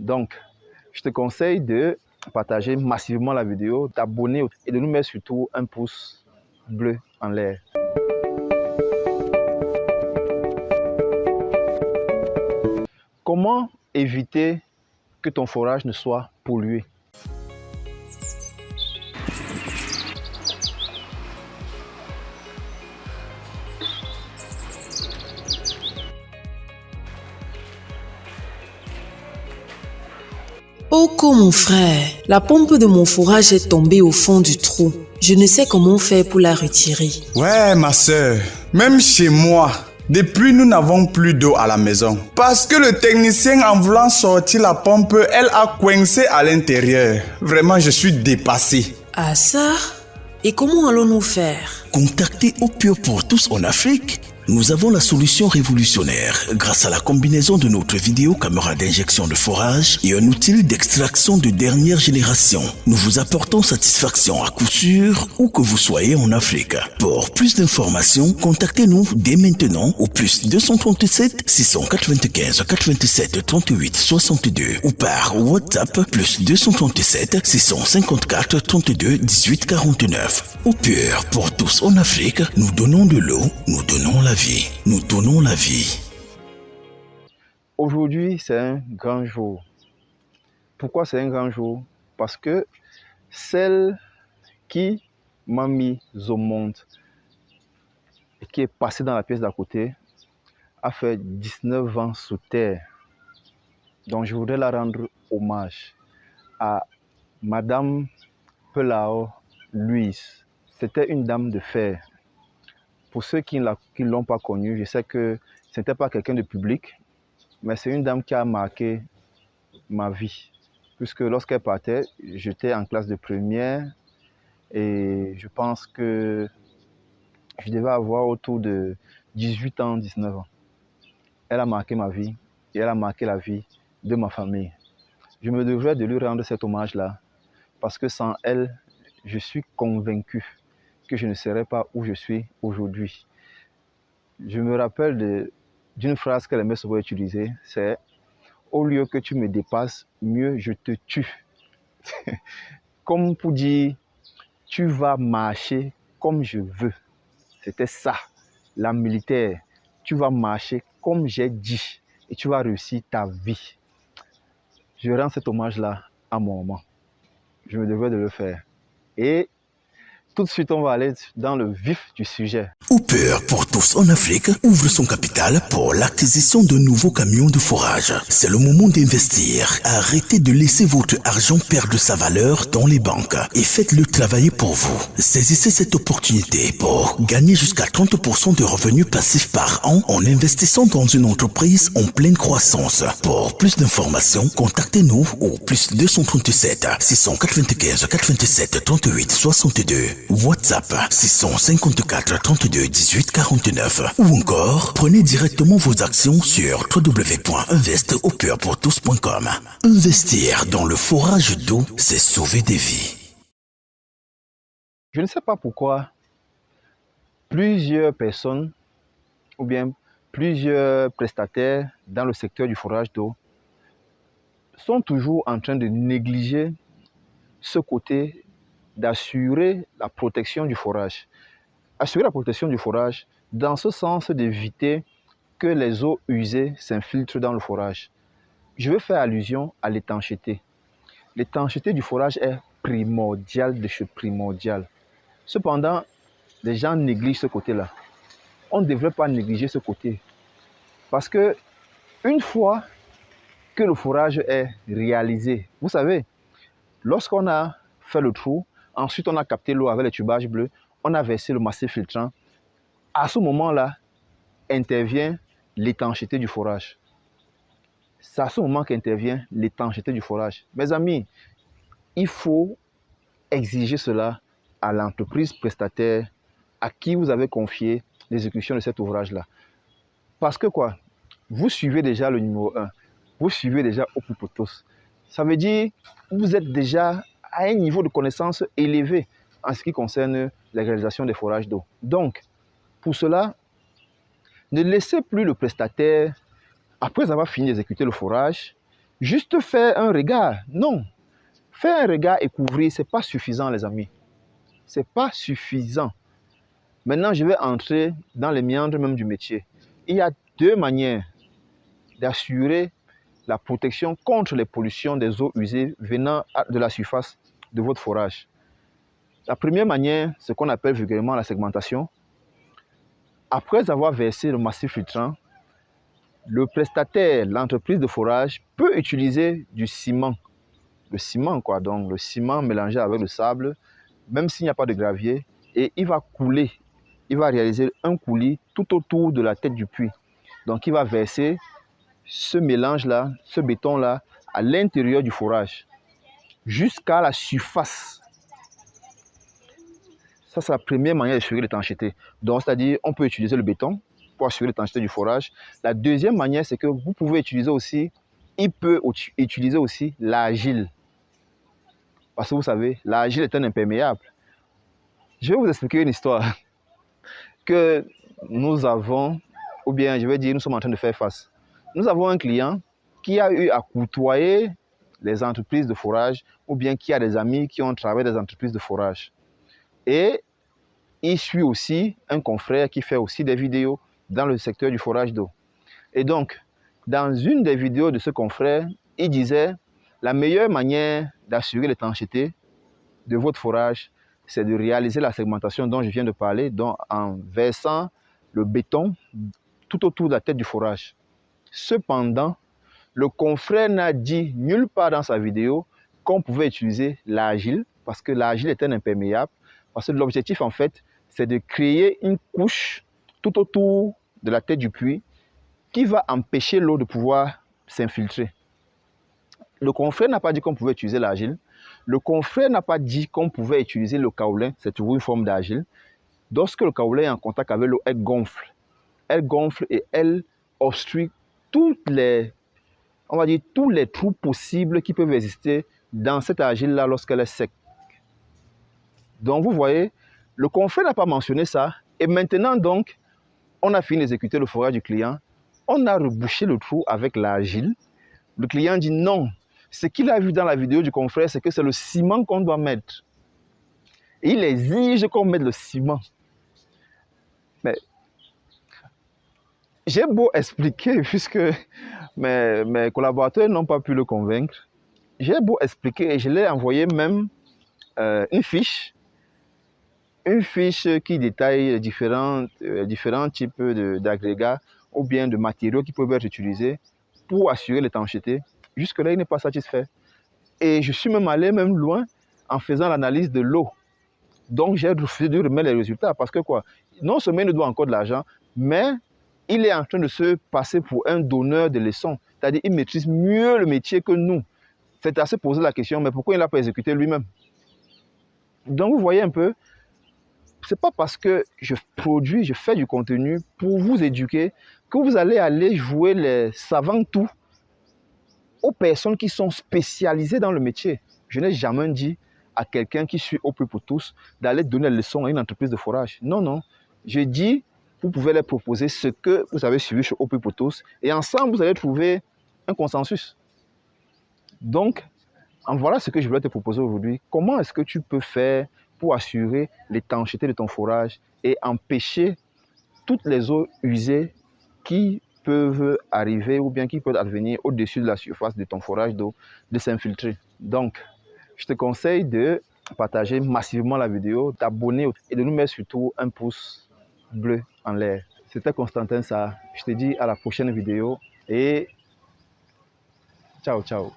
Donc, je te conseille de partager massivement la vidéo, t'abonner et de nous mettre surtout un pouce bleu en l'air. Comment éviter que ton forage ne soit pollué? Oh, mon frère, la pompe de mon fourrage est tombée au fond du trou. Je ne sais comment faire pour la retirer. Ouais, ma sœur, même chez moi, depuis nous n'avons plus d'eau à la maison. Parce que le technicien, en voulant sortir la pompe, elle a coincé à l'intérieur. Vraiment, je suis dépassé. Ah ça? Et comment allons-nous faire? Contactez Eau Pure pour tous en Afrique. Nous avons la solution révolutionnaire grâce à la combinaison de notre vidéo caméra d'injection de forage et un outil d'extraction de dernière génération. Nous vous apportons satisfaction à coup sûr où que vous soyez en Afrique. Pour plus d'informations, contactez-nous dès maintenant au plus 237 695 87 38 62 ou par WhatsApp plus 237 654 32 18 49. Eau Pure pour tous en Afrique, nous donnons de l'eau, nous donnons la vie. Nous donnons la vie. Aujourd'hui, c'est un grand jour. Pourquoi c'est un grand jour? Parce que celle qui m'a mis au monde et qui est passée dans la pièce d'à côté a fait 19 ans sous terre. Donc je voudrais la rendre hommage à Madame Pelao Louise. C'était une dame de fer. Pour ceux qui ne l'ont pas connue, je sais que ce n'était pas quelqu'un de public, mais c'est une dame qui a marqué ma vie. Puisque lorsqu'elle partait, j'étais en classe de première et je pense que je devais avoir autour de 18 ans, 19 ans. Elle a marqué ma vie et elle a marqué la vie de ma famille. Je me devrais de lui rendre cet hommage-là parce que sans elle, je suis convaincu que je ne serais pas où je suis aujourd'hui. Je me rappelle d'une phrase qu'elle aimait souvent utiliser, c'est « Au lieu que tu me dépasses, mieux je te tue ». Comme pour dire « Tu vas marcher comme je veux ». C'était ça, la militaire. Tu vas marcher comme j'ai dit et tu vas réussir ta vie. Je rends cet hommage-là à mon maman. Je me devais de le faire. Et tout de suite, on va aller dans le vif du sujet. Eau Pure pour tous en Afrique ouvre son capital pour l'acquisition de nouveaux camions de forage. C'est le moment d'investir. Arrêtez de laisser votre argent perdre sa valeur dans les banques et faites-le travailler pour vous. Saisissez cette opportunité pour gagner jusqu'à 30% de revenus passifs par an en investissant dans une entreprise en pleine croissance. Pour plus d'informations, contactez-nous au plus 237 695 87 38 62. WhatsApp 654 32 18 49 ou encore prenez directement vos actions sur www.investaupurepourtous.com. Investir dans le forage d'eau, c'est sauver des vies. Je ne sais pas pourquoi plusieurs personnes ou bien plusieurs prestataires dans le secteur du forage d'eau sont toujours en train de négliger ce côté d'assurer la protection du forage. Assurer la protection du forage dans ce sens d'éviter que les eaux usées s'infiltrent dans le forage. Je veux faire allusion à l'étanchéité. L'étanchéité du forage est primordiale de chez primordial. Cependant, les gens négligent ce côté-là. On ne devrait pas négliger ce côté. Parce que une fois que le forage est réalisé, vous savez, lorsqu'on a fait le trou, ensuite on a capté l'eau avec les tubages bleus, on a versé le massif filtrant. À ce moment-là, intervient l'étanchéité du forage. C'est à ce moment qu'intervient l'étanchéité du forage. Mes amis, il faut exiger cela à l'entreprise prestataire à qui vous avez confié l'exécution de cet ouvrage-là. Parce que quoi? Vous suivez déjà le numéro 1. Vous suivez déjà Eau Pure pour tous. Ça veut dire que vous êtes déjà à un niveau de connaissance élevé en ce qui concerne la réalisation des forages d'eau. Donc, pour cela, ne laissez plus le prestataire, après avoir fini d'exécuter le forage, Juste faire un regard, non. Faire un regard et couvrir, ce n'est pas suffisant, les amis. Ce n'est pas suffisant. Maintenant, je vais entrer dans les méandres même du métier. Il y a deux manières d'assurer la protection contre les pollutions des eaux usées venant de la surface de votre forage. La première manière, c'est ce qu'on appelle vulgairement la segmentation. Après avoir versé le massif filtrant, le prestataire, l'entreprise de forage, peut utiliser du ciment. Le ciment, quoi. Donc, le ciment mélangé avec le sable, même s'il n'y a pas de gravier, et il va couler. Il va réaliser un coulis tout autour de la tête du puits. Donc, il va verser ce mélange-là, ce béton-là, à l'intérieur du forage, jusqu'à la surface. Ça, c'est la première manière d'assurer l'étanchéité. Donc, c'est-à-dire, on peut utiliser le béton pour assurer l'étanchéité du forage. La deuxième manière, c'est que vous pouvez utiliser aussi, il peut utiliser aussi l'argile. Parce que vous savez, l'argile est un imperméable. Je vais vous expliquer une histoire que nous avons, ou bien je vais dire, nous sommes en train de faire face. Nous avons un client qui a eu à côtoyer les entreprises de forage, ou bien qui a des amis qui ont travaillé dans des entreprises de forage. Et il suit aussi un confrère qui fait aussi des vidéos dans le secteur du forage d'eau. Et donc, dans une des vidéos de ce confrère, il disait la meilleure manière d'assurer l'étanchéité de votre forage, c'est de réaliser la segmentation dont je viens de parler, donc en versant le béton tout autour de la tête du forage. Cependant, le confrère n'a dit nulle part dans sa vidéo qu'on pouvait utiliser l'argile, parce que l'argile est un imperméable, parce que l'objectif, en fait, c'est de créer une couche tout autour de la tête du puits qui va empêcher l'eau de pouvoir s'infiltrer. Le confrère n'a pas dit qu'on pouvait utiliser l'argile. Le confrère n'a pas dit qu'on pouvait utiliser le kaolin, c'est toujours une forme d'argile. Lorsque le kaolin est en contact avec l'eau, elle gonfle. Elle gonfle et elle obstrue toutes les, on va dire, tous les trous possibles qui peuvent exister dans cette argile-là lorsqu'elle est sec. Donc, vous voyez, le confrère n'a pas mentionné ça. Et maintenant, donc, on a fini d'exécuter le forage du client. On a rebouché le trou avec l'argile. Le client dit non. Ce qu'il a vu dans la vidéo du confrère, c'est que c'est le ciment qu'on doit mettre. Et il exige qu'on mette le ciment. Mais j'ai beau expliquer, puisque mes collaborateurs n'ont pas pu le convaincre. J'ai beau expliquer et je l'ai envoyé même une fiche qui détaille les différents types d'agrégats ou bien de matériaux qui peuvent être utilisés pour assurer l'étanchéité. Jusque-là, il n'est pas satisfait. Et je suis même allé même loin en faisant l'analyse de l'eau. Donc, j'ai refusé de remettre les résultats parce que quoi? Non seulement il nous doit encore de l'argent, mais il est en train de se passer pour un donneur de leçons. C'est-à-dire qu'il maîtrise mieux le métier que nous. C'est à se poser la question, mais pourquoi il n'a pas exécuté lui-même? Donc, vous voyez un peu, ce n'est pas parce que je fais du contenu pour vous éduquer que vous allez aller jouer les savants tout aux personnes qui sont spécialisées dans le métier. Je n'ai jamais dit à quelqu'un qui suit Au Plus pour tous d'aller donner des leçons à une entreprise de forage. Non, non. Je dis, vous pouvez leur proposer ce que vous avez suivi chez Au Plus pour tous et ensemble, vous allez trouver un consensus. Donc, voilà ce que je voulais te proposer aujourd'hui. Comment est-ce que tu peux faire pour assurer l'étanchéité de ton forage et empêcher toutes les eaux usées qui peuvent arriver ou bien qui peuvent advenir au-dessus de la surface de ton forage d'eau de s'infiltrer. Donc, je te conseille de partager massivement la vidéo, t'abonner et de nous mettre surtout un pouce bleu en l'air. C'était Constantin Sarr. Je te dis à la prochaine vidéo et ciao, ciao.